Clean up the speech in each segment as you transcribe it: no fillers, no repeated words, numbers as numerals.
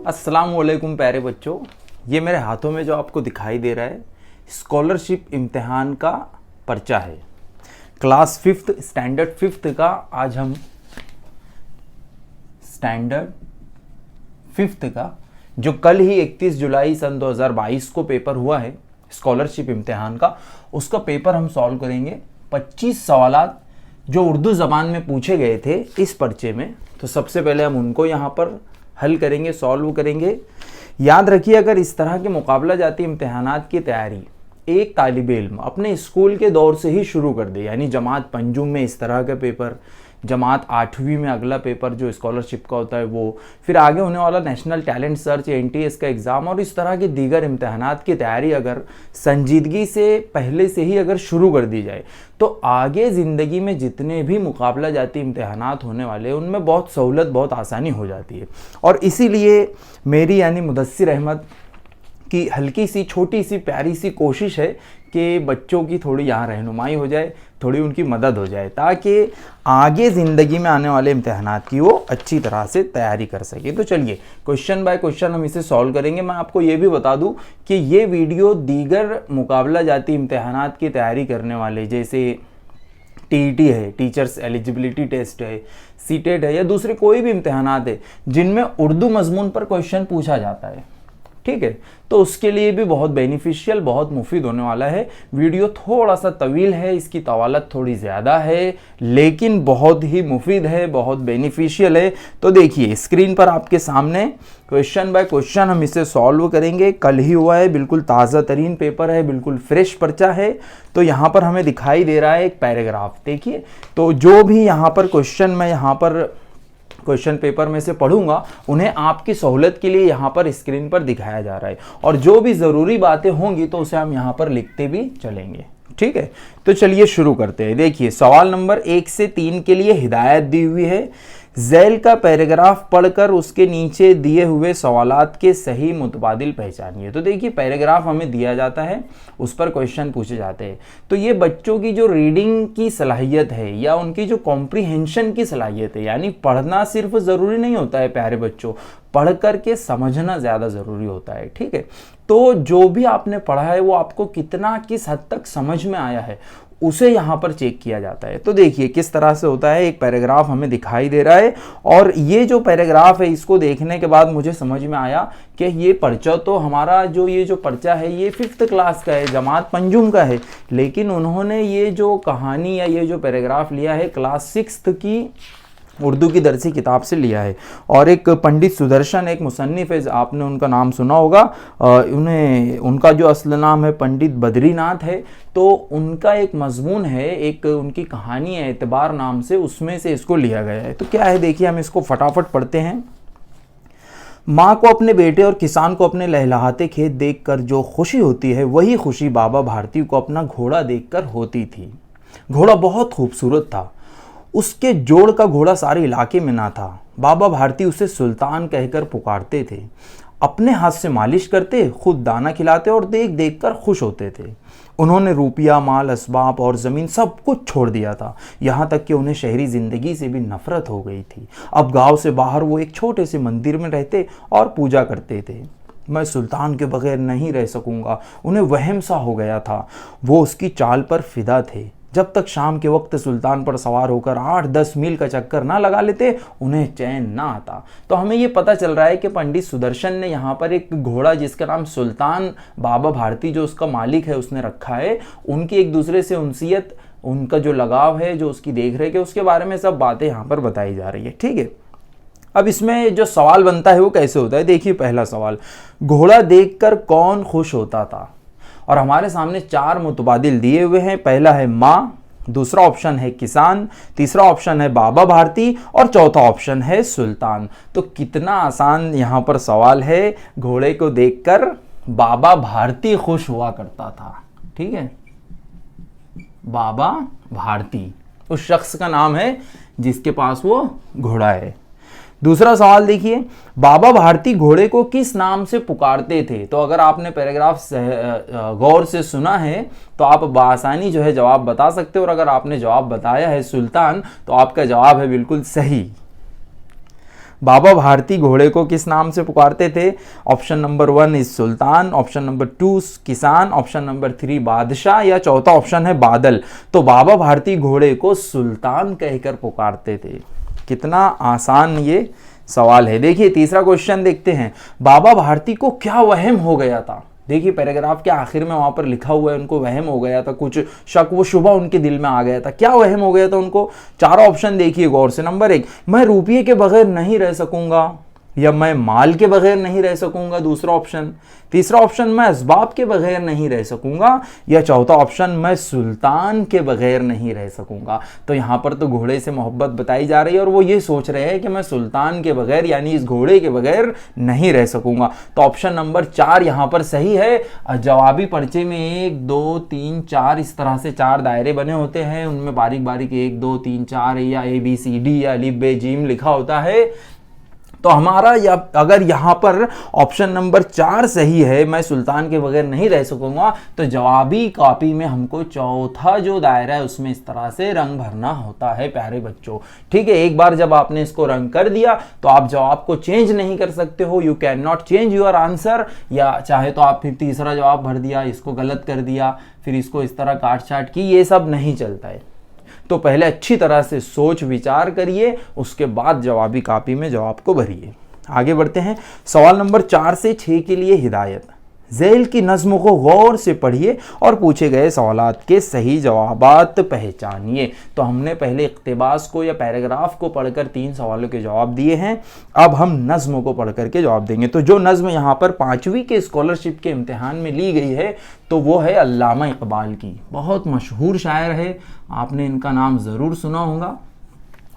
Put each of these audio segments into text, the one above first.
अस्सलाम वालेकुम प्यारे बच्चों, ये मेरे हाथों में जो आपको दिखाई दे रहा है स्कॉलरशिप इम्तिहान का पर्चा है। क्लास 5th स्टैंडर्ड 5th का आज हम स्टैंडर्ड 5th का जो कल ही 31 जुलाई सन 2022 को पेपर हुआ है स्कॉलरशिप इम्तिहान का, उसका पेपर हम सॉल्व करेंगे। 25 सवालात जो उर्दू ज़बान में पूछे गए थे इस पर्चे में, तो सबसे पहले हम उनको यहाँ पर हल करेंगे, सॉल्व करेंगे। याद रखिए, अगर इस तरह के मुकाबला जाती इम्तिहानात की तैयारी एक तालिब इल्म अपने स्कूल के दौर से ही शुरू कर दे, यानी जमात पंजुम में इस तरह का पेपर, जमात 8वीं में अगला पेपर जो स्कॉलरशिप का होता है वो, फिर आगे होने वाला नेशनल टैलेंट सर्च NTS का एग्ज़ाम और इस तरह के दीगर इम्तिहानात की तैयारी अगर संजीदगी से पहले से ही अगर शुरू कर दी जाए तो आगे ज़िंदगी में जितने भी मुकाबला जाती इम्तिहानात होने वाले हैं उनमें बहुत सहूलत, बहुत आसानी हो जाती है। और इसीलिए मेरी यानी मुदस्सिर अहमद की हल्की सी, छोटी सी, प्यारी सी कोशिश है कि बच्चों की थोड़ी यहाँ रहनुमाई हो जाए, थोड़ी उनकी मदद हो जाए, ताकि आगे ज़िंदगी में आने वाले इम्तिहानात की वो अच्छी तरह से तैयारी कर सके। तो चलिए क्वेश्चन बाय क्वेश्चन हम इसे सॉल्व करेंगे। मैं आपको ये भी बता दूं कि ये वीडियो दीगर मुकाबला जाती इम्तिहानात की तैयारी करने वाले, जैसे TET है, टीचर्स एलिजिबिलिटी टेस्ट है, CTET है, या दूसरे कोई भी इम्तिहानात है जिनमें उर्दू मजमून पर क्वेश्चन पूछा जाता है, ठीक है, तो उसके लिए भी बहुत बेनिफिशियल, बहुत मुफीद होने वाला है। वीडियो थोड़ा सा तवील है, इसकी तवालत थोड़ी ज़्यादा है, लेकिन बहुत ही मुफीद है, बहुत बेनिफिशियल है। तो देखिए स्क्रीन पर आपके सामने क्वेश्चन बाय क्वेश्चन हम इसे सॉल्व करेंगे। कल ही हुआ है, बिल्कुल ताज़ा तरीन पेपर है, बिल्कुल फ्रेश पर्चा है। तो यहाँ पर हमें दिखाई दे रहा है एक पैराग्राफ, देखिए। तो जो भी यहाँ पर क्वेश्चन मैं यहाँ पर क्वेश्चन पेपर में से पढ़ूंगा उन्हें आपकी सहूलत के लिए यहाँ पर स्क्रीन पर दिखाया जा रहा है, और जो भी ज़रूरी बातें होंगी तो उसे हम यहाँ पर लिखते भी चलेंगे, ठीक है। तो चलिए शुरू करते हैं। देखिए सवाल नंबर 1 से 3 के लिए हिदायत दी हुई है। झैल का पैराग्राफ पढ़कर उसके नीचे दिए हुए सवालात के सही मुतबादिल पहचानिए। तो देखिए पैराग्राफ हमें दिया जाता है, उस पर क्वेश्चन पूछे जाते हैं। तो ये बच्चों की जो रीडिंग की सलाहियत है या उनकी जो कॉम्प्रीहेंशन की सलाहियत है, यानी पढ़ना सिर्फ ज़रूरी नहीं होता है प्यारे बच्चों, पढ़ करके समझना ज़्यादा ज़रूरी होता है, ठीक है। तो जो भी आपने पढ़ा है वो आपको कितना, किस हद तक समझ में आया है, उसे यहाँ पर चेक किया जाता है। तो देखिए किस तरह से होता है, एक पैराग्राफ हमें दिखाई दे रहा है, और ये जो पैराग्राफ है इसको देखने के बाद मुझे समझ में आया कि ये पर्चा तो हमारा ये जो पर्चा है ये 5th क्लास का है, जमात पंजुम का है, लेकिन उन्होंने ये जो कहानी या ये जो पैराग्राफ लिया है क्लास 6th की उर्दू की दरसी किताब से लिया है। और एक पंडित सुदर्शन, एक मुसन्निफ है, आपने उनका नाम सुना होगा, उनका जो असल नाम है पंडित बद्रीनाथ है। तो उनका एक मजमून है, एक उनकी कहानी है एतबार नाम से, उसमें से इसको लिया गया है। तो क्या है देखिए, हम इसको फटाफट पढ़ते हैं। माँ को अपने बेटे और किसान को अपने लहलहाते खेत देखकर जो खुशी होती है, वही खुशी बाबा भारती को अपना घोड़ा देखकर होती थी। घोड़ा बहुत खूबसूरत था, उसके जोड़ का घोड़ा सारे इलाके में ना था। बाबा भारती उसे सुल्तान कहकर पुकारते थे। अपने हाथ से मालिश करते, खुद दाना खिलाते और देख देख कर खुश होते थे। उन्होंने रुपया, माल, असबाब और ज़मीन सब कुछ छोड़ दिया था, यहाँ तक कि उन्हें शहरी ज़िंदगी से भी नफरत हो गई थी। अब गांव से बाहर वो एक छोटे से मंदिर में रहते और पूजा करते थे। मैं सुल्तान के बगैर नहीं रह सकूंगा, उन्हें वहम सा हो गया था। वो उसकी चाल पर फिदा थे। जब तक शाम के वक्त सुल्तान पर सवार होकर 8-10 मील का चक्कर ना लगा लेते उन्हें चैन ना आता। तो हमें ये पता चल रहा है कि पंडित सुदर्शन ने यहाँ पर एक घोड़ा जिसका नाम सुल्तान बाबा भारती जो उसका मालिक है उसने रखा है, उनकी एक दूसरे से उनसियत, उनका जो लगाव है, जो उसकी देख रेख है, उसके बारे में सब बातें यहाँ पर बताई जा रही है, ठीक है। अब इसमें जो सवाल बनता है वो कैसे होता है, देखिए पहला सवाल, घोड़ा देखकर कौन खुश होता था। और हमारे सामने 4 मुतबादिल दिए हुए हैं। पहला है माँ, दूसरा ऑप्शन है किसान, तीसरा ऑप्शन है बाबा भारती और चौथा ऑप्शन है सुल्तान। तो कितना आसान यहाँ पर सवाल है। घोड़े को देखकर बाबा भारती खुश हुआ करता था, ठीक है, बाबा भारती उस शख्स का नाम है जिसके पास वो घोड़ा है। दूसरा सवाल देखिए, बाबा भारती घोड़े को किस नाम से पुकारते थे। तो अगर आपने पैराग्राफ गौर से सुना है तो आप बआसानी जो है जवाब बता सकते हो, और अगर आपने जवाब बताया है सुल्तान तो आपका जवाब है बिल्कुल सही। बाबा भारती घोड़े को किस नाम से पुकारते थे? Option number 1 is Sultan, option number 2 किसान, ऑप्शन नंबर 3 बादशाह, या चौथा ऑप्शन है बादल। तो बाबा भारती घोड़े को सुल्तान कहकर पुकारते थे। कितना आसान ये सवाल है। देखिए तीसरा क्वेश्चन देखते हैं। बाबा भारती को क्या वहम हो गया था? देखिए पैराग्राफ के आखिर में वहां पर लिखा हुआ है उनको वहम हो गया था, कुछ शक व शुबा उनके दिल में आ गया था। क्या वहम हो गया था उनको? चारों ऑप्शन देखिए गौर से। नंबर 1, मैं रुपये के बगैर नहीं रह सकूंगा, या मैं माल के बगैर नहीं रह सकूंगा, दूसरा ऑप्शन। तीसरा ऑप्शन, मैं असबाब के बगैर नहीं रह सकूंगा, या चौथा ऑप्शन, मैं सुल्तान के बगैर नहीं रह सकूंगा। तो यहां पर तो घोड़े से मोहब्बत बताई जा रही है और वो ये सोच रहे हैं कि मैं सुल्तान के बगैर यानी इस घोड़े के बगैर नहीं रह सकूंगा। तो ऑप्शन नंबर 4 यहां पर सही है। जवाबी पर्चे में 1 2 3 4 इस तरह से 4 दायरे बने होते हैं, उनमें बारीक बारीक 1 2 3 4 या ABCD या अलिफ बे जीम लिखा होता है। तो हमारा या अगर यहाँ पर ऑप्शन नंबर 4 सही है, मैं सुल्तान के बगैर नहीं रह सकूंगा, तो जवाबी कॉपी में हमको चौथा जो दायरा है उसमें इस तरह से रंग भरना होता है प्यारे बच्चों। ठीक है, एक बार जब आपने इसको रंग कर दिया तो आप जवाब को चेंज नहीं कर सकते हो, you can not change your answer. या चाहे तो आप फिर तीसरा जवाब भर दिया, इसको गलत कर दिया, फिर इसको इस तरह काट छाट की, ये सब नहीं चलता है। तो पहले अच्छी तरह से सोच विचार करिए, उसके बाद जवाबी कॉपी में जवाब को भरिए। आगे बढ़ते हैं। सवाल नंबर 4 से 6 के लिए हिदायत। ज़ैल की नज़्म को गौर से पढ़िए और पूछे गए सवालात के सही जवाबात पहचानिए। तो हमने पहले इक़्तिबास को या पैराग्राफ को पढ़कर 3 सवालों के जवाब दिए हैं, अब हम नज़्म को पढ़ करके जवाब देंगे। तो जो नज़्म यहाँ पर 5वीं के स्कॉलरशिप के इम्तिहान में ली गई है तो वो है अल्लामा इकबाल की। बहुत मशहूर शायर है, आपने इनका नाम ज़रूर सुना होगा।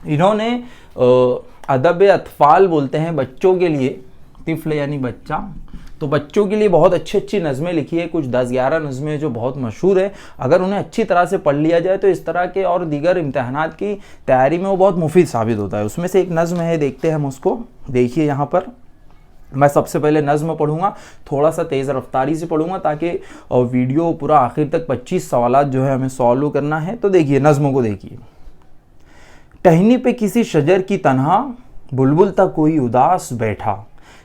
इन्होंने अदब अतफ़ाल बोलते हैं बच्चों के लिए, तिफ़्ल यानी बच्चा, तो बच्चों के लिए बहुत अच्छी अच्छी नज़में लिखी है, कुछ 10-11 नज़में जो बहुत मशहूर है। अगर उन्हें अच्छी तरह से पढ़ लिया जाए तो इस तरह के और दीगर इम्तहानात की तैयारी में वो बहुत मुफीद साबित होता है। उसमें से एक नज़म है, देखते हैं हम उसको। देखिए यहाँ पर मैं सबसे पहले नज़्म पढ़ूंगा, थोड़ा सा तेज़ रफ्तारी से पढ़ूंगा ताकि वीडियो पूरा आखिर तक 25 सवालात जो है हमें सॉल्व करना है। तो देखिए नज़्मों को देखिए। टहनी पे किसी शजर की तन्हा, बुलबुल था कोई उदास बैठा,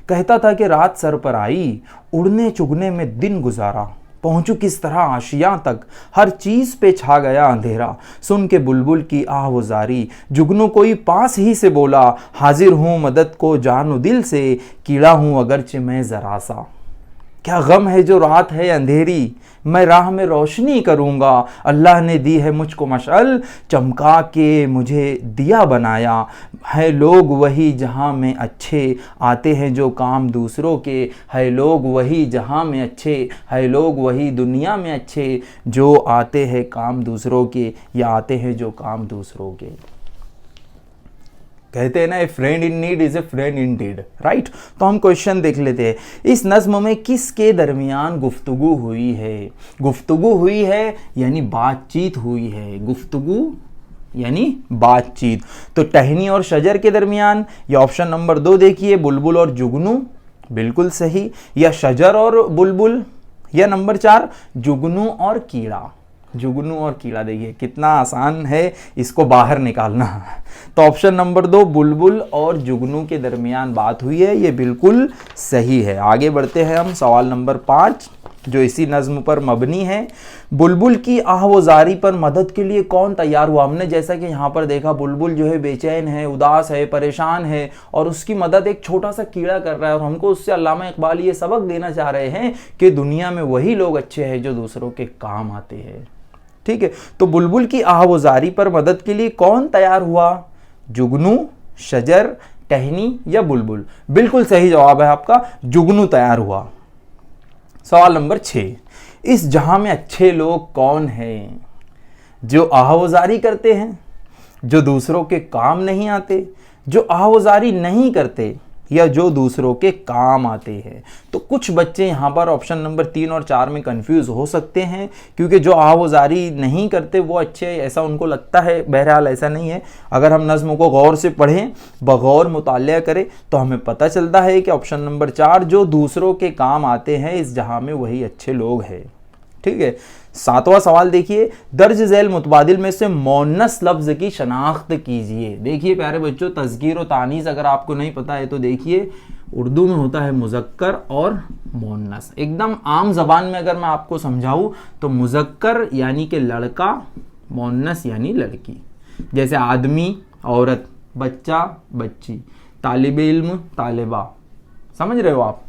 कहता था कि रात सर पर आई, उड़ने चुगने में दिन गुजारा, पहुंचू किस तरह आशियां तक, हर चीज पे छा गया अंधेरा, सुन के बुलबुल की आहवजारी, जुगनू कोई पास ही से बोला, हाजिर हूँ मदद को जानो दिल से, कीड़ा हूँ अगरचे मैं जरा सा। क्या गम है जो रात है अंधेरी, मैं राह में रोशनी करूँगा, अल्लाह ने दी है मुझको मशअल, चमका के मुझे दिया बनाया, है लोग वही जहाँ में अच्छे, आते हैं जो काम दूसरों के, है लोग वही जहाँ में अच्छे, है लोग वही दुनिया में अच्छे, जो आते हैं काम दूसरों के, या आते हैं जो काम दूसरों के। कहते हैं ना, a friend in need is a friend in deed, right. तो हम क्वेश्चन देख लेते हैं। इस नज़्म में किसके दरमियान गुफ्तगू हुई है? गुफ्तगू हुई है यानी बातचीत हुई है, गुफ्तगू यानी बातचीत। तो टहनी और शजर के दरमियान, या ऑप्शन नंबर 2 देखिए, बुलबुल और जुगनू, बिल्कुल सही, या शजर और बुलबुल, या नंबर 4 जुगनू और कीड़ा। जुगनू और कीड़ा, देखिए कितना आसान है इसको बाहर निकालना। तो ऑप्शन नंबर 2 बुलबुल और जुगनू के दरमियान बात हुई है, ये बिल्कुल सही है। आगे बढ़ते हैं हम। सवाल नंबर 5 जो इसी नज़्म पर मबनी है। बुलबुल की आहवजारी पर मदद के लिए कौन तैयार हुआ? हमने जैसा कि यहाँ पर देखा, बुलबुल जो है बेचैन है, उदास है, परेशान है, और उसकी मदद एक छोटा सा कीड़ा कर रहा है। और हमको उससे अल्लामा इकबाल ये सबक देना चाह रहे हैं कि दुनिया में वही लोग अच्छे हैं जो दूसरों के काम आते हैं। ठीक है, तो बुलबुल की आहवजारी पर मदद के लिए कौन तैयार हुआ? जुगनू, शजर, टहनी या बुलबुल? बिल्कुल सही जवाब है आपका, जुगनू तैयार हुआ। सवाल नंबर 6, इस जहां में अच्छे लोग कौन हैं? जो आहवजारी करते हैं, जो दूसरों के काम नहीं आते, जो आहवजारी नहीं करते, या जो दूसरों के काम आते हैं। तो कुछ बच्चे यहाँ पर ऑप्शन नंबर 3 और 4 में कंफ्यूज हो सकते हैं, क्योंकि जो आहवजारी नहीं करते वो अच्छे, ऐसा उनको लगता है। बहरहाल ऐसा नहीं है। अगर हम नज़्म को गौर से पढ़ें, बगौर मुतालिया करें, तो हमें पता चलता है कि ऑप्शन नंबर 4 जो दूसरों के काम आते हैं, इस जहां में वही अच्छे लोग हैं। ठीक है। 7वां सवाल देखिए, दर्ज झैल मुतबादिल में से मोनस लफ्ज की शनाख्त कीजिए। देखिए प्यारे बच्चों, तज़कीर और तानीस अगर आपको नहीं पता है तो देखिए उर्दू में होता है मुज़क्कर और मोनस। एकदम आम जबान में अगर मैं आपको समझाऊं तो मुज़क्कर यानी कि लड़का, मोनस यानी लड़की। जैसे आदमी, औरत, बच्चा, बच्ची, तालिब इल्म, तालिबा, समझ रहे हो आप।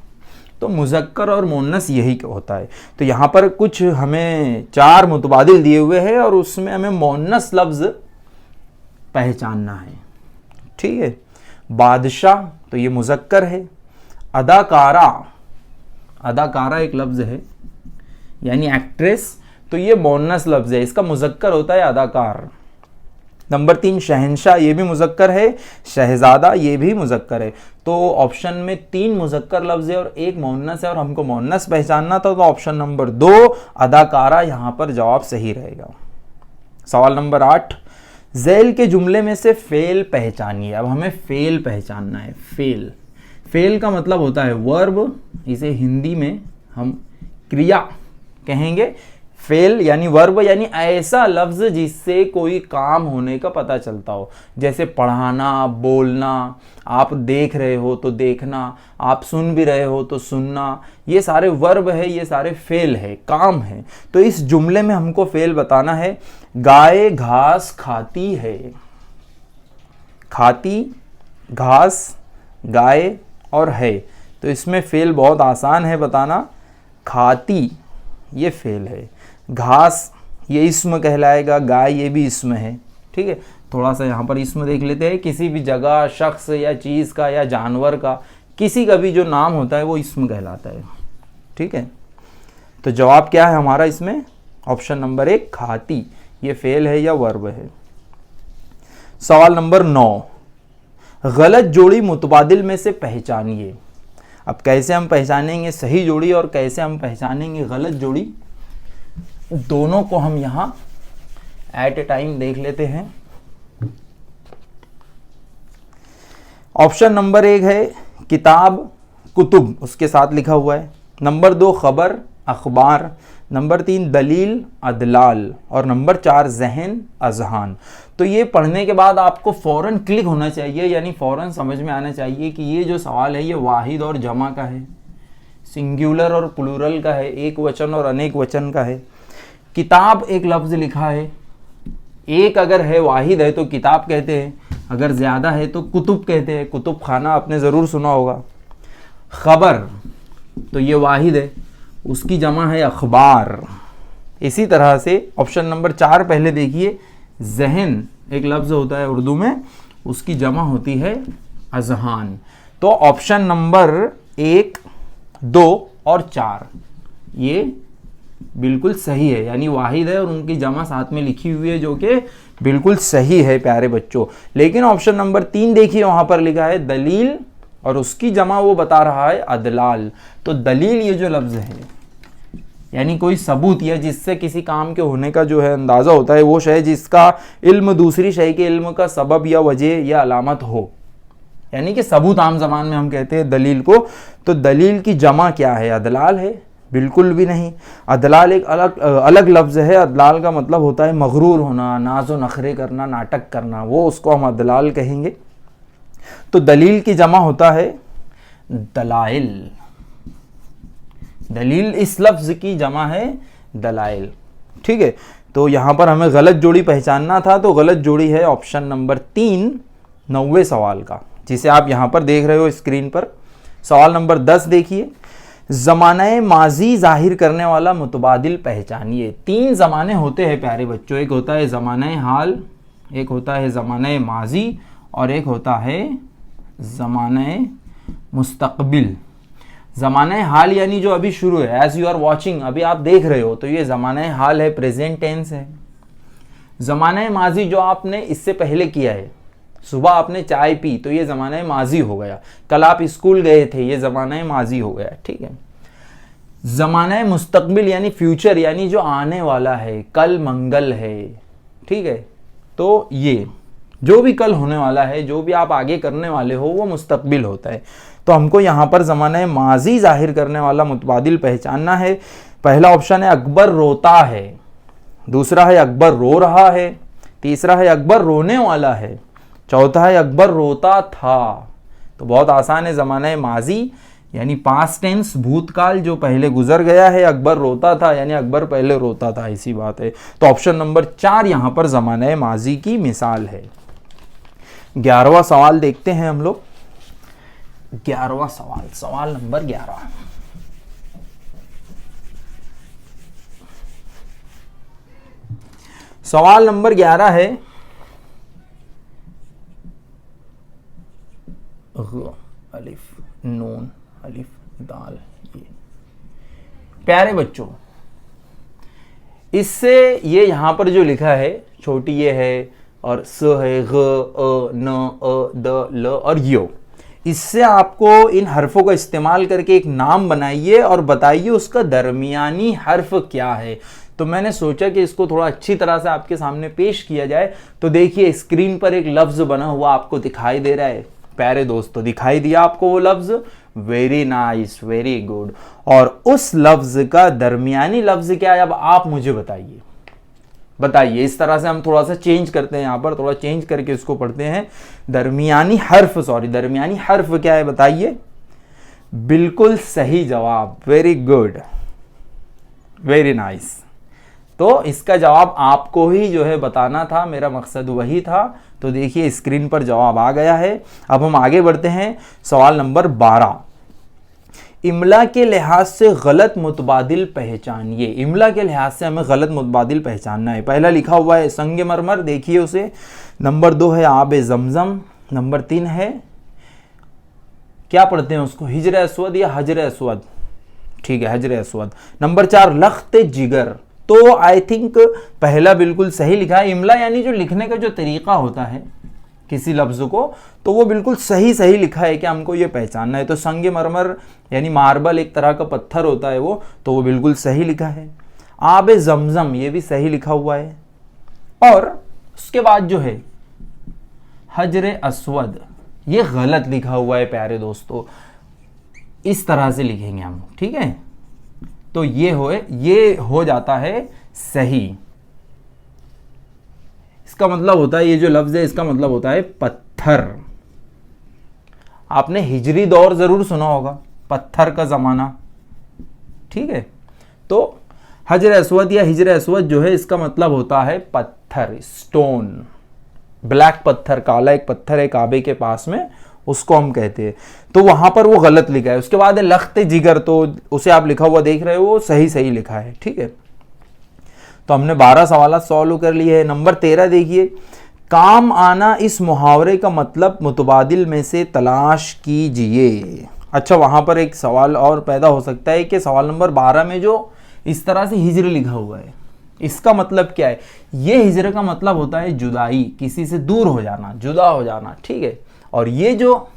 तो मुज़क्कर और मोनस यही होता है। तो यहाँ पर कुछ हमें 4 मुतबादिल दिए हुए हैं और उसमें हमें मोनस लफ्ज़ पहचानना है, ठीक है। बादशाह तो ये मुज़क्कर है। अदाकारा, अदाकारा एक लफ्ज़ है यानी एक्ट्रेस, तो ये मोनस लफ्ज़ है, इसका मुज़क्कर होता है अदाकार। नंबर 3 शहंशाह, ये भी मुज़क्कर है। शहजादा ये भी मुज़क्कर है। तो ऑप्शन में 3 मुज़क्कर लफ्ज़ है और 1 मोनस है और हमको मोनस पहचानना था, तो ऑप्शन नंबर 2 अदाकारा यहाँ पर जवाब सही रहेगा। सवाल नंबर 8, ज़ैल के जुमले में से फेल पहचानिए। अब हमें फेल पहचानना है। फेल, फेल का मतलब होता है वर्ब, इसे हिंदी में हम क्रिया कहेंगे। फेल यानी वर्ब यानी ऐसा लफ्ज़ जिससे कोई काम होने का पता चलता हो, जैसे पढ़ाना, बोलना, आप देख रहे हो तो देखना, आप सुन भी रहे हो तो सुनना, ये सारे वर्ब है, ये सारे फेल है, काम है। तो इस जुमले में हमको फेल बताना है। गाय घास खाती है। खाती, घास, गाय और है, तो इसमें फेल बहुत आसान है बताना। खाती ये फेल है, घास ये इस्म कहलाएगा, गाय ये भी इस्म है, ठीक है। थोड़ा सा यहाँ पर इस्म देख लेते हैं। किसी भी जगह, शख्स या चीज़ का या जानवर का, किसी का भी जो नाम होता है वो इस्म कहलाता है, ठीक है। तो जवाब क्या है हमारा इसमें? ऑप्शन नंबर 1 खाती, ये फेल है या वर्ब है। सवाल नंबर 9, गलत जोड़ी मुतबादिल में से पहचानिए। अब कैसे हम पहचानेंगे सही जोड़ी और कैसे हम पहचानेंगे गलत जोड़ी, दोनों को हम यहां एट ए टाइम देख लेते हैं। ऑप्शन नंबर 1 है किताब, कुतुब उसके साथ लिखा हुआ है। नंबर 2 खबर, अखबार। नंबर 3 दलील, अदलाल। और नंबर 4 जहन, अजहान। तो ये पढ़ने के बाद आपको फ़ौरन क्लिक होना चाहिए, यानी फ़ौरन समझ में आना चाहिए कि ये जो सवाल है ये वाहिद और जमा का है, सिंगुलर और प्लूरल का है, एक वचन और अनेक वचन का है। किताब एक लफ्ज़ लिखा है, एक अगर है वाहिद है तो किताब कहते हैं, अगर ज़्यादा है तो कुतुब कहते हैं, कुतुब खाना आपने ज़रूर सुना होगा। खबर तो ये वाहिद है, उसकी जमा है अखबार। इसी तरह से ऑप्शन नंबर 4 पहले देखिए, जहन एक लफ्ज़ होता है उर्दू में, उसकी जमा होती है अजहान। तो ऑप्शन नंबर 1, 2 और 4 ये बिल्कुल सही है, यानी वाहिद है और उनकी जमा साथ में लिखी हुई है, जो कि बिल्कुल सही है प्यारे बच्चों। लेकिन ऑप्शन नंबर 3 देखिए, वहां पर लिखा है दलील और उसकी जमा वो बता रहा है अदलाल। तो दलील ये जो लफ्ज़ है यानी कोई सबूत या जिससे किसी काम के होने का जो है अंदाज़ा होता है, वो शय जिसका इल्म दूसरी शय के इल्म का सबब या वजह या अलामत हो, यानी कि सबूत आम ज़बान में हम कहते हैं दलील को। तो दलील की जमा क्या है? अदलाल है? बिल्कुल भी नहीं। अदलाल एक अलग लफ्ज़ है। अदलाल का मतलब होता है मगरूर होना, नाज़ो नखरे करना, नाटक करना, वो उसको हम अदलाल कहेंगे। तो दलील की जमा होता है दलाइल। दलील इस लफ्ज़ की जमा है दलाइल, ठीक है। तो यहाँ पर हमें गलत जोड़ी पहचानना था, तो गलत जोड़ी है ऑप्शन नंबर 3 9वें सवाल का, जिसे आप यहाँ पर देख रहे हो स्क्रीन पर। सवाल नंबर 10 देखिए, ज़माने माजी जाहिर करने वाला मुतबादिल पहचानिए। 3 ज़माने होते हैं प्यारे बच्चों, एक होता है ज़माने हाल, एक होता है ज़माने माजी और एक होता है ज़माने मुस्तकबिल। ज़माने हाल यानी जो अभी शुरू है, एज यू आर वॉचिंग, अभी आप देख रहे हो, तो ये ज़माने हाल है, प्रेजेंट टेंस है। ज़माने माजी जो आपने इससे पहले किया है, सुबह आपने चाय पी तो ये ज़माने माजी हो गया। कल आप स्कूल गए थे, ये ज़माने माजी हो गया, ठीक है। ज़माने मुस्तकबिल यानी फ्यूचर, यानी जो आने वाला है, कल मंगल है, ठीक है। तो ये जो भी कल होने वाला है, जो भी आप आगे करने वाले हो, वो मुस्तकबिल होता है। तो हमको यहाँ पर ज़माना माजी जाहिर करने वाला मुतबादिल पहचानना है। पहला ऑप्शन है अकबर रोता है, दूसरा है अकबर रो रहा है, तीसरा है अकबर रोने वाला है, चौथा है अकबर रोता था। तो बहुत आसान है, ज़माना माजी यानी पास्ट टेंस, भूतकाल जो पहले गुजर गया है, अकबर रोता था यानी अकबर पहले रोता था, ऐसी बात है। तो ऑप्शन नंबर 4 यहां पर ज़माना माजी की मिसाल है। 11वां सवाल देखते हैं हम लोग। 11वां सवाल, सवाल नंबर 11। सवाल नंबर 11 है अलिफ नून अलिफ दाल। ये प्यारे बच्चों, इससे ये यहां पर जो लिखा है, छोटी ये है और स है, ग अ न अ द ल और यो, इससे आपको इन हर्फों का इस्तेमाल करके एक नाम बनाइए और बताइए उसका दरमियानी हर्फ क्या है। तो मैंने सोचा कि इसको थोड़ा अच्छी तरह से आपके सामने पेश किया जाए। तो देखिए स्क्रीन पर एक लफ्ज बना हुआ आपको दिखाई दे रहा है। प्यारे दोस्तों, दिखाई दिया आपको वो लफ्ज? Very nice, very good. और उस लफ्ज का दरमियानी लफ्ज क्या है, अब आप मुझे बताइए। बताइए, इस तरह से हम थोड़ा सा चेंज करते हैं, यहां पर थोड़ा चेंज करके इसको पढ़ते हैं। दरमियानी हर्फ, दरमियानी हर्फ क्या है बताइए। बिल्कुल सही जवाब, वेरी गुड, वेरी नाइस। तो इसका जवाब आपको ही जो है बताना था, मेरा मकसद वही था। तो देखिए स्क्रीन पर जवाब आ गया है। अब हम आगे बढ़ते हैं। सवाल नंबर 12, इमला के लिहाज से गलत मुतबादिल पहचानिए। इमला के लिहाज से हमें गलत मुतबादिल पहचानना है। पहला लिखा हुआ है संग मरमर, देखिए उसे। नंबर 2 है आब जमजम। नंबर 3 है, क्या पढ़ते हैं उसको, हिजर अस्वद या हजर अस्वद? ठीक है, हजर अस्वद। नंबर 4 लख्त जिगर। तो आई थिंक पहला बिल्कुल सही लिखा है। इमला यानी जो लिखने का जो तरीका होता है किसी लफ्ज को, तो वो बिल्कुल सही सही लिखा है कि हमको ये पहचानना है। तो संग मरमर यानी मार्बल, एक तरह का पत्थर होता है वो, तो वो बिल्कुल सही लिखा है। आब जमजम, ये भी सही लिखा हुआ है। और उसके बाद जो है हजर अस्वद, ये गलत लिखा हुआ है प्यारे दोस्तों। इस तरह से लिखेंगे हम, ठीक है। तो ये हो जाता है सही। इसका मतलब होता है, ये जो लफ्ज है इसका मतलब होता है पत्थर। आपने हिजरी दौर जरूर सुना होगा, पत्थर का जमाना, ठीक है। तो हजर अस्वद या हिजर अस्वद जो है इसका मतलब होता है पत्थर, स्टोन, ब्लैक पत्थर, काला एक पत्थर है काबे के पास में, उसको हम कहते हैं। तो वहां पर वो गलत लिखा है। उसके बाद है लख्त जिगर, तो उसे आप लिखा हुआ देख रहे हो, वो सही सही लिखा है, ठीक है। तो हमने 12 सवाल सॉल्व कर लिए हैं। नंबर 13 देखिए, काम आना इस मुहावरे का मतलब मुतबादिल में से तलाश कीजिए। अच्छा, वहां पर एक सवाल और पैदा हो सकता है कि सवाल नंबर 12 में जो इस तरह से हिजर लिखा हुआ है, इसका मतलब क्या है? ये हिजर का मतलब होता है जुदाई, किसी से दूर हो जाना, जुदा हो जाना, ठीक है। और ये जो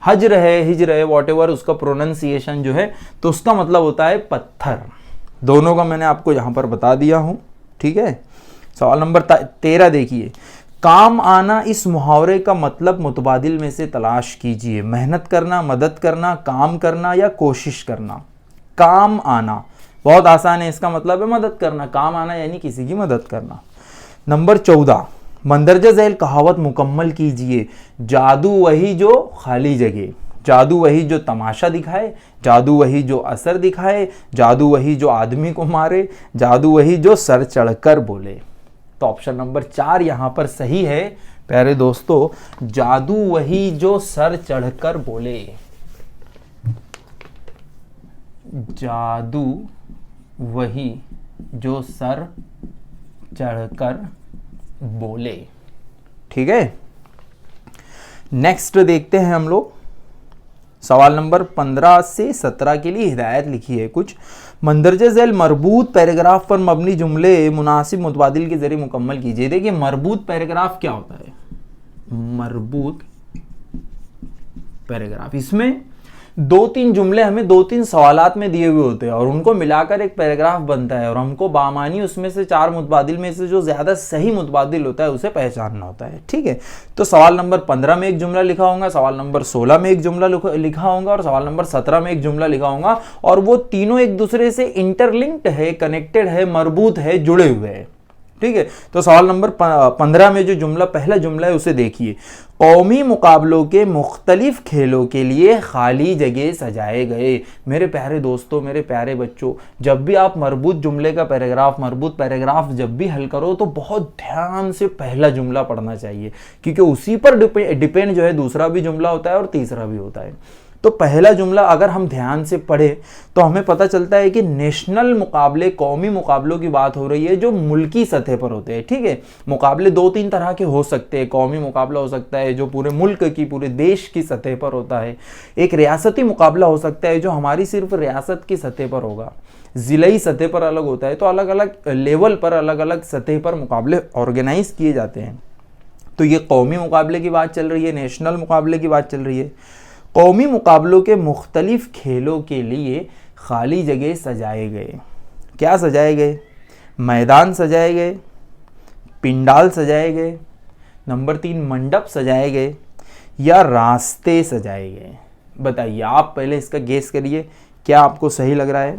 हजर है, हिजर है, वॉटेवर उसका प्रोनाउंसिएशन जो है, तो उसका मतलब होता है पत्थर। दोनों का मैंने आपको यहां पर बता दिया हूं, ठीक है। सवाल नंबर 13 देखिए, काम आना इस मुहावरे का मतलब मुतबादिल में से तलाश कीजिए। मेहनत करना, मदद करना, काम करना या कोशिश करना। काम आना बहुत आसान है, इसका मतलब है मदद करना। काम आना यानी किसी की मदद करना। नंबर 14, मंदरजा झैल कहावत मुकम्मल कीजिए। जादू वही जो खाली जगह, जादू वही जो तमाशा दिखाए, जादू वही जो असर दिखाए, जादू वही जो आदमी को मारे, जादू वही जो सर चढ़कर बोले। तो ऑप्शन नंबर 4 यहां पर सही है प्यारे दोस्तों, जादू वही जो सर चढ़कर बोले। जादू वही जो सर चढ़कर बोले, ठीक है। नेक्स्ट देखते हैं हम लोग। सवाल नंबर 15 से 17 के लिए हिदायत लिखी है कुछ। मंदरजे झैल मरबूत पैराग्राफ पर मबनी जुमले मुनासिब मुतबादिल के जरिए मुकम्मल कीजिए। देखिए मरबूत पैराग्राफ क्या होता है? मरबूत पैराग्राफ, इसमें 2-3 जुमले हमें 2-3 सवालात में दिए हुए होते हैं और उनको मिलाकर एक पैराग्राफ बनता है और हमको बामानी उसमें से 4 मुतबादिल में से जो ज्यादा सही मुतबादिल होता है उसे पहचानना होता है। ठीक है, तो सवाल नंबर 15 में एक जुमला लिखा होगा, सवाल नंबर 16 में एक जुमला लिखा होगा और सवाल नंबर 17 में एक जुमला लिखा होगा और वो तीनों एक दूसरे से इंटरलिंक्ड है, कनेक्टेड है, मरबूत है, जुड़े हुए हैं। ठीक है, तो सवाल नंबर 15 में जो जुमला पहला जुमला है उसे देखिए। कौमी मुकाबलों के मुख्तलिफ खेलों के लिए खाली जगह सजाए गए। मेरे प्यारे दोस्तों, मेरे प्यारे बच्चों, जब भी आप मरबूत जुमले का पैराग्राफ, मरबूत पैराग्राफ जब भी हल करो तो बहुत ध्यान से पहला जुमला पढ़ना चाहिए, क्योंकि उसी पर डिपेंड जो है दूसरा भी जुमला होता है और तीसरा भी होता है। तो पहला जुमला अगर हम ध्यान से पढ़े तो हमें पता चलता है कि नेशनल मुकाबले, कौमी मुकाबलों की बात हो रही है जो मुल्की सतह पर होते हैं। ठीक है, मुकाबले 2-3 तरह के हो सकते हैं। कौमी मुकाबला हो सकता है जो पूरे मुल्क की, पूरे देश की सतह पर होता है। एक रियासती मुकाबला हो सकता है जो हमारी सिर्फ रियासत की सतह पर होगा। जिलाई सतह पर अलग होता है। तो अलग अलग लेवल पर, अलग अलग सतह पर मुकाबले ऑर्गेनाइज किए जाते हैं। तो ये कौमी मुकाबले की बात चल रही है, नेशनल मुकाबले की बात चल रही है। कौमी मुकाबलों के मुख्तलिफ खेलों के लिए खाली जगह सजाए गए। क्या सजाए गए? मैदान सजाए गए, पिंडाल सजाए गए, नंबर 3 मंडप सजाए गए या रास्ते सजाए गए। बताइए, आप पहले इसका गेस करिए, क्या आपको सही लग रहा है?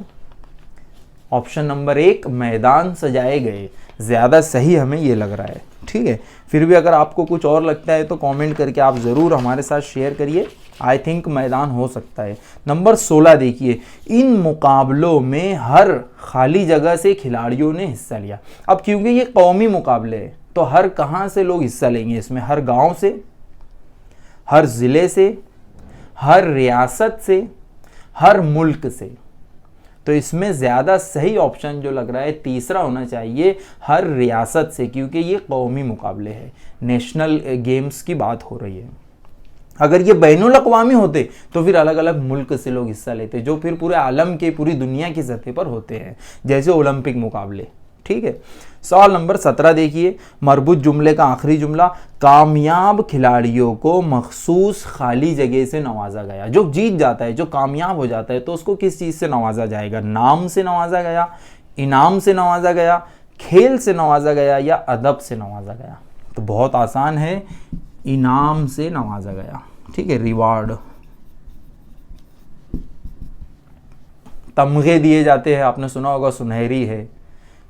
ऑप्शन नंबर 1 मैदान सजाए गए ज़्यादा सही हमें ये लग रहा है। ठीक है, फिर भी अगर आपको कुछ और लगता है तो कमेंट करके आप ज़रूर हमारे साथ शेयर करिए। आई थिंक मैदान हो सकता है। नंबर 16 देखिए, इन मुकाबलों में हर खाली जगह से खिलाड़ियों ने हिस्सा लिया। अब क्योंकि ये कौमी मुकाबले हैं तो हर कहाँ से लोग हिस्सा लेंगे इसमें? हर गांव से, हर ज़िले से, हर रियासत से, हर मुल्क से। तो इसमें ज़्यादा सही ऑप्शन जो लग रहा है तीसरा होना चाहिए, हर रियासत से, क्योंकि ये कौमी मुकाबले हैं, नेशनल गेम्स की बात हो रही है। अगर ये बैनुल अक़वामी होते तो फिर अलग अलग मुल्क से लोग हिस्सा लेते, जो फिर पूरे आलम के, पूरी दुनिया की सतह पर होते हैं, जैसे ओलंपिक मुकाबले। ठीक है, सवाल नंबर 17 देखिए, मरबूत जुमले का आखिरी जुमला, कामयाब खिलाड़ियों को मखसूस खाली जगह से नवाजा गया। जो जीत जाता है, जो कामयाब हो जाता है, तो उसको किस चीज़ से नवाजा जाएगा? नाम से नवाजा गया, इनाम से नवाजा गया, खेल से नवाजा गया या अदब से नवाजा गया? तो बहुत आसान है, इनाम से नवाजा गया। ठीक है, रिवार्ड, तमगे दिए जाते हैं, आपने सुना होगा, सुनहरी है,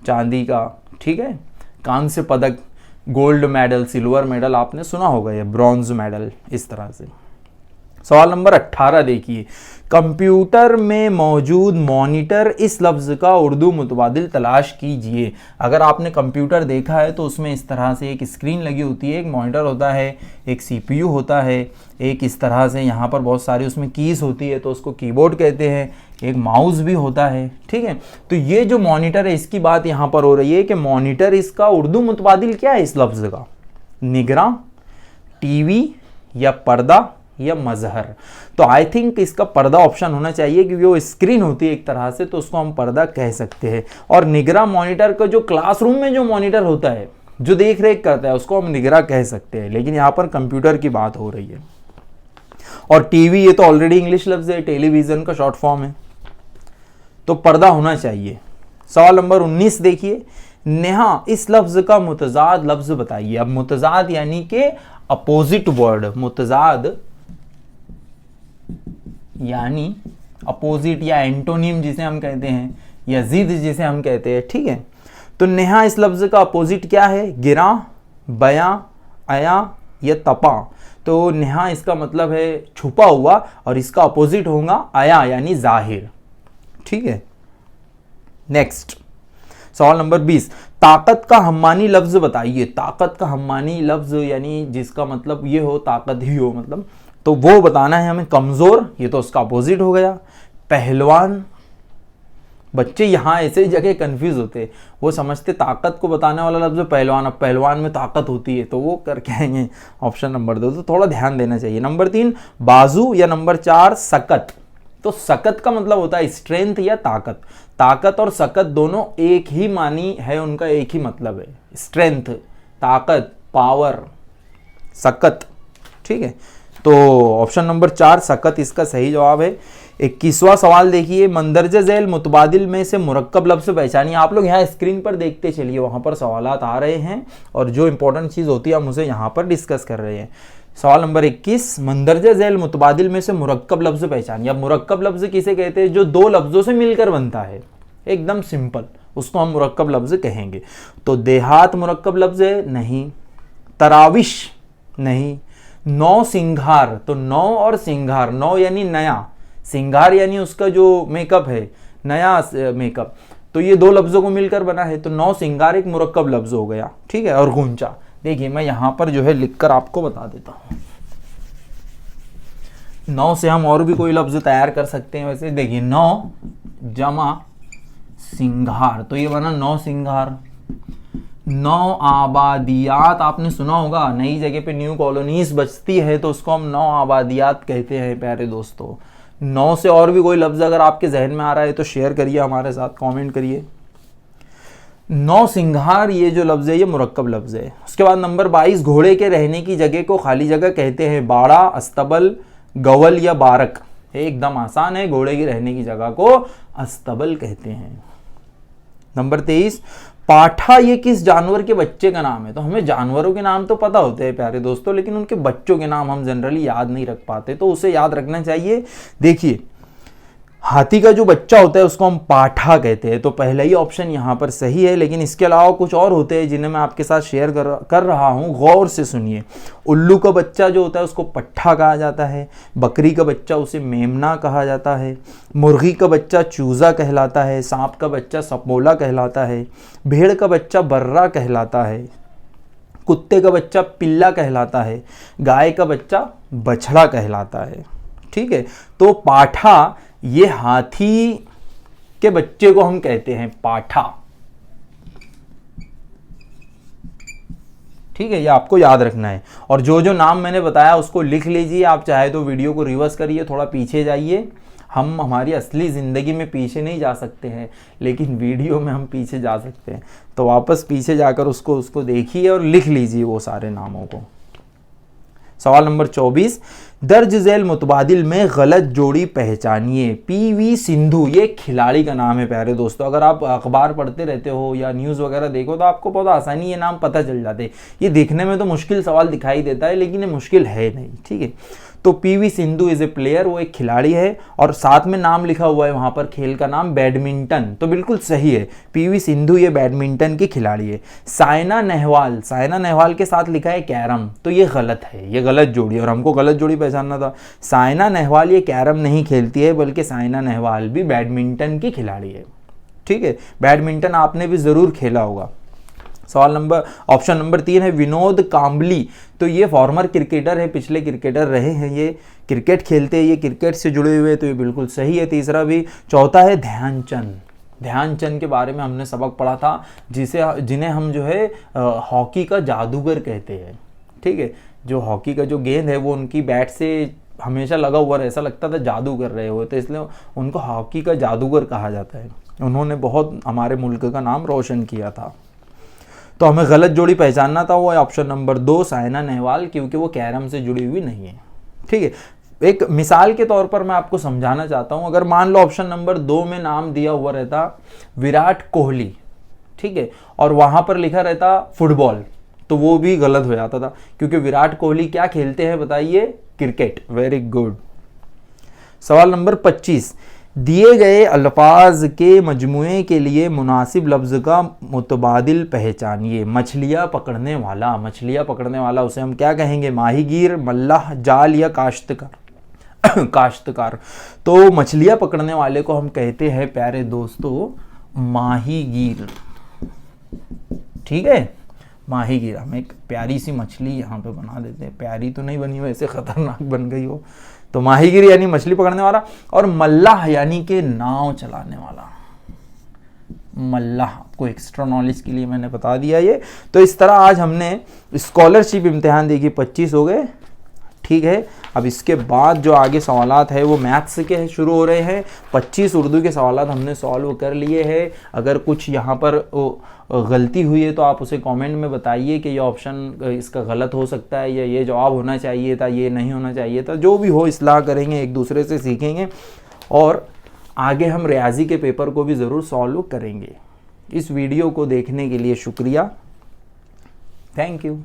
चांदी का, ठीक है, कांस्य पदक, गोल्ड मेडल, सिल्वर मेडल आपने सुना होगा, ये ब्रॉन्ज मेडल, इस तरह से। सवाल नंबर 18 देखिए, कंप्यूटर में मौजूद मॉनिटर, इस लफ्ज़ का उर्दू मुतबादिल तलाश कीजिए। अगर आपने कंप्यूटर देखा है तो उसमें इस तरह से एक स्क्रीन लगी होती है, एक मॉनिटर होता है, एक CPU होता है, एक इस तरह से यहाँ पर बहुत सारी उसमें कीज़ होती है तो उसको कीबोर्ड कहते हैं, एक माउस भी होता है। ठीक है, तो ये जो मॉनिटर है इसकी बात यहाँ पर हो रही है कि मॉनिटर, इसका उर्दू मुतबादिल क्या है इस लफ्ज़ का? निगरां, टीवी या पर्दा या मजहर? तो आई थिंक इसका पर्दा ऑप्शन होना चाहिए, क्योंकि वो स्क्रीन होती है एक तरह से, तो उसको हम पर्दा कह सकते हैं। और निगरां मॉनिटर का जो क्लासरूम में जो मॉनिटर होता है, जो देख रेख करता है, उसको हम निगरां कह सकते हैं, लेकिन यहाँ पर कंप्यूटर की बात हो रही है। और टीवी, ये तो ऑलरेडी इंग्लिश लफ्ज़ है, टेलीविज़न का शॉर्ट फॉर्म है, तो पर्दा होना चाहिए। सवाल नंबर 19 देखिए, नेहा, इस लफ्ज़ का मुतजाद लफ्ज़ बताइए। अब मुतजाद यानी कि अपोजिट वर्ड, मुतजाद यानी अपोजिट या एंटोनिम जिसे हम कहते हैं, या जिद जिसे हम कहते हैं। ठीक है, तो नेहा, इस लफ्ज़ का अपोजिट क्या है? गिरा, बयां, आया या तपा? तो नेहा इसका मतलब है छुपा हुआ और इसका अपोजिट होगा आया यानी जाहिर। ठीक है, नेक्स्ट सवाल नंबर 20, ताकत का हम्मानी लफ्ज़ बताइए। ताकत का हम्मानी लफ्ज़ यानी जिसका मतलब ये हो, ताकत ही हो मतलब, तो वो बताना है हमें। कमज़ोर, ये तो उसका अपोजिट हो गया। पहलवान, बच्चे यहाँ ऐसे जगह कंफ्यूज होते, वो समझते ताकत को बताने वाला लफ्ज़ पहलवान, अब पहलवान में ताकत होती है तो वो करके आएंगे ऑप्शन नंबर 2, तो थोड़ा ध्यान देना चाहिए। नंबर 3 बाजू या नंबर 4 सकत। तो सकत का मतलब होता है स्ट्रेंथ या ताकत। ताकत और सकत दोनों एक ही मानी है, उनका एक ही मतलब है, स्ट्रेंथ, ताकत, पावर, सकत। ठीक है, तो ऑप्शन नंबर 4 सकत इसका सही जवाब है। 21वां सवाल देखिए, मंदरजे झैल मुतबादिल में से मुरक्कब लफ्ज़ पहचानिए। आप लोग यहाँ स्क्रीन पर देखते चलिए, वहाँ पर सवालात आ रहे हैं और जो इंपॉर्टेंट चीज़ होती है हम उसे यहाँ पर डिस्कस कर रहे हैं। सवाल नंबर 21, मंदरजे झैल मुतबादिल में से मुरक्कब लफ्ज़ पहचानिए। अब मुरक्कब लफ्ज़ किसे कहते हैं? जो दो लफ्ज़ों से मिलकर बनता है, एकदम सिंपल, उसको हम मुरक्कब लफ्ज़ कहेंगे। तो देहात मुरक्कब लफ्ज़ है? नहीं। तराविश? नहीं। नौ सिंगार, तो नौ और सिंगार, नौ यानी नया, सिंगार यानी उसका जो मेकअप है, नया मेकअप, तो ये दो लफ्ज़ों को मिलकर बना है, तो नौ सिंगार एक मुरक्कब लफ्ज़ हो गया, ठीक है। और गुंचा, देखिए मैं यहां पर जो है लिखकर आपको बता देता हूं। नौ से हम और भी कोई लफ्ज़ तैयार कर सकते हैं। वैसे देखिए, नौ जमा सिंगार, तो ये बना नौ सिंगार। नौ आबादियात, आपने सुना होगा, नई जगह पे न्यू कॉलोनीज बचती है तो उसको हम नौ आबादियात कहते हैं प्यारे दोस्तों। नौ से और भी कोई लफ्ज़ अगर आपके जहन में आ रहा है तो शेयर करिए हमारे साथ, कमेंट करिए। नौ सिंगार ये जो लफ्ज़ है ये मुरक्कब लफ्ज़ है। उसके बाद नंबर 22, घोड़े के रहने की जगह को खाली जगह कहते हैं बाड़ा, अस्तबल, गवल या बारक। एकदम आसान है, घोड़े की रहने की जगह को अस्तबल कहते हैं। नंबर 23, पाठा ये किस जानवर के बच्चे का नाम है? तो हमें जानवरों के नाम तो पता होते हैं प्यारे दोस्तों, लेकिन उनके बच्चों के नाम हम जनरली याद नहीं रख पाते, तो उसे याद रखना चाहिए। देखिए, हाथी का जो बच्चा होता है उसको हम पाठा कहते हैं, तो पहला ही ऑप्शन यहाँ पर सही है। लेकिन इसके अलावा कुछ और होते हैं जिन्हें मैं आपके साथ शेयर कर रहा हूँ, गौर से सुनिए। उल्लू का बच्चा जो होता है उसको पट्ठा कहा जाता है, बकरी का बच्चा उसे मेमना कहा जाता है, मुर्गी का बच्चा चूज़ा कहलाता है, सांप का बच्चा सपोला कहलाता है, भेड़ का बच्चा बर्रा कहलाता है, कुत्ते का बच्चा पिल्ला कहलाता है, गाय का बच्चा बछड़ा कहलाता है, ठीक है। तो पाठा ये हाथी के बच्चे को हम कहते हैं पाठा, ठीक है, ये आपको याद रखना है। और जो जो नाम मैंने बताया उसको लिख लीजिए। आप चाहे तो वीडियो को रिवर्स करिए, थोड़ा पीछे जाइए। हम हमारी असली ज़िंदगी में पीछे नहीं जा सकते हैं, लेकिन वीडियो में हम पीछे जा सकते हैं, तो वापस पीछे जाकर उसको देखिए और लिख लीजिए वो सारे नामों को। सवाल नंबर 24, दर्ज झैल मुतबादिल में गलत जोड़ी पहचानिए। पीवी सिंधु ये खिलाड़ी का नाम है प्यारे दोस्तों। अगर आप अखबार पढ़ते रहते हो या न्यूज़ वगैरह देखो तो आपको बहुत आसानी ये नाम पता चल जाते हैं। ये देखने में तो मुश्किल सवाल दिखाई देता है, लेकिन ये मुश्किल है नहीं, ठीक है। तो PV Sindhu is a player, वो एक खिलाड़ी है, और साथ में नाम लिखा हुआ है वहां पर खेल का नाम बैडमिंटन, तो बिल्कुल सही है, पीवी सिंधु ये बैडमिंटन की खिलाड़ी है। साइना नेहवाल के साथ लिखा है कैरम, तो ये गलत है, ये गलत जोड़ी, और हमको गलत जोड़ी पहचानना था। साइना नेहवाल ये कैरम नहीं खेलती है, बल्कि साइना नेहवाल भी बैडमिंटन की खिलाड़ी है, ठीक है। बैडमिंटन आपने भी जरूर खेला होगा। ऑप्शन नंबर 3 है विनोद कांबली, तो ये फॉर्मर क्रिकेटर है, पिछले क्रिकेटर रहे हैं, ये क्रिकेट खेलते हैं, ये क्रिकेट से जुड़े हुए, तो ये बिल्कुल सही है, तीसरा भी। चौथा है ध्यानचंद के बारे में हमने सबक पढ़ा था, जिन्हें हम जो है हॉकी का जादूगर कहते हैं, ठीक है। जो हॉकी का जो गेंद है वो उनकी बैट से हमेशा लगा हुआ, ऐसा लगता था जादू कर रहे हो, तो इसलिए उनको हॉकी का जादूगर कहा जाता है। उन्होंने बहुत हमारे मुल्क का नाम रोशन किया था। तो हमें गलत जोड़ी पहचानना था, वो है ऑप्शन नंबर 2 साइना नेहवाल, क्योंकि वो कैरम से जुड़ी हुई नहीं है, ठीक है। एक मिसाल के तौर पर मैं आपको समझाना चाहता हूं, अगर मान लो ऑप्शन नंबर 2 में नाम दिया हुआ रहता विराट कोहली, ठीक है, और वहां पर लिखा रहता फुटबॉल, तो वो भी गलत हो जाता था, क्योंकि विराट कोहली क्या खेलते हैं बताइए? क्रिकेट। Very good. सवाल नंबर 25, दिए गए अल्फाज के मजमुए के लिए मुनासिब लफ्ज़ का मुतबादिल पहचानिए। मछलियाँ पकड़ने वाला उसे हम क्या कहेंगे? माहीगीर, मल्लाह, जाल या काश्तकार। तो मछलियाँ पकड़ने वाले को हम कहते हैं प्यारे दोस्तों माहीगीर, ठीक है, माहीगीर। हम एक प्यारी सी मछली यहाँ पे बना देते हैं, प्यारी तो नहीं बनी, वैसे खतरनाक बन गई हो, तो माहीगीर यानी मछली पकड़ने वाला, और मल्लाह यानी कि नाव चलाने वाला। मल्लाह, आपको एक्स्ट्रा नॉलेज के लिए मैंने बता दिया ये। तो इस तरह आज हमने स्कॉलरशिप इम्तिहान देखिए 25 हो गए, ठीक है। अब इसके बाद जो आगे सवालात है वो मैथ्स के शुरू हो रहे हैं। 25 उर्दू के सवालात हमने सॉल्व कर लिए हैं। अगर कुछ यहाँ पर गलती हुई है तो आप उसे कमेंट में बताइए कि ये ऑप्शन इसका गलत हो सकता है, या ये जवाब होना चाहिए था, ये नहीं होना चाहिए था। जो भी हो इस्लाह करेंगे, एक दूसरे से सीखेंगे और आगे हम रियाजी के पेपर को भी ज़रूर सॉल्व करेंगे। इस वीडियो को देखने के लिए शुक्रिया। Thank you.